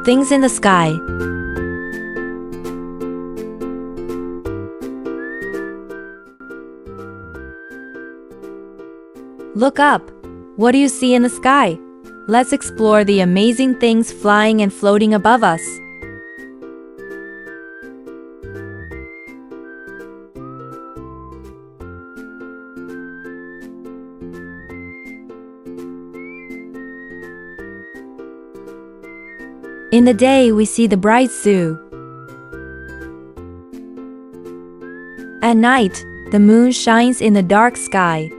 Things in the sky. Look up. What do you see in the sky? Let's explore the amazing things flying and floating above us. In the day, we see the bright zoo. At night, the moon shines in the dark sky.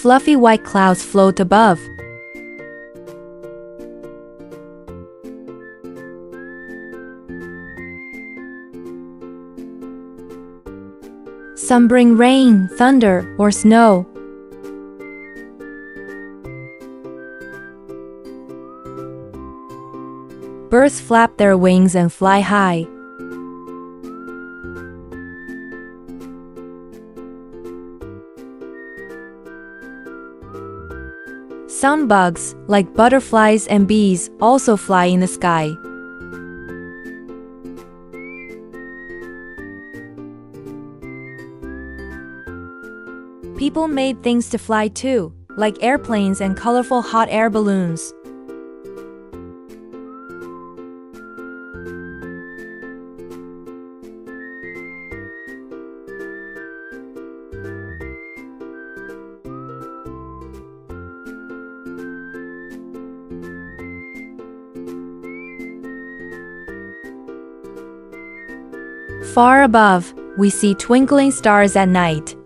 Fluffy white clouds float above. Some bring rain, thunder, or snow. Birds flap their wings and fly high. Some bugs, like butterflies and bees, also fly in the sky. People made things to fly too, like airplanes and colorful hot air balloons. Far above, we see twinkling stars at night.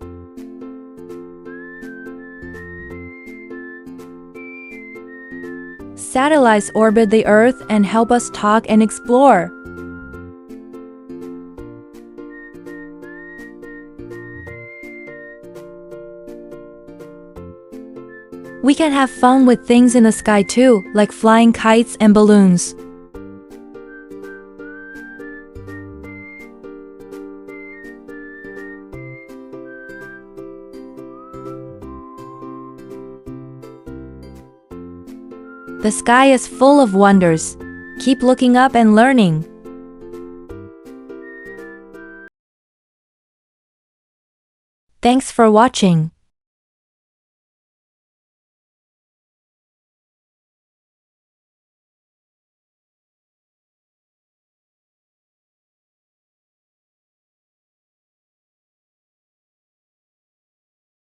Satellites orbit the Earth and help us talk and explore. We can have fun with things in the sky too, like flying kites and balloons. The sky is full of wonders. Keep looking up and learning. Thanks for watching.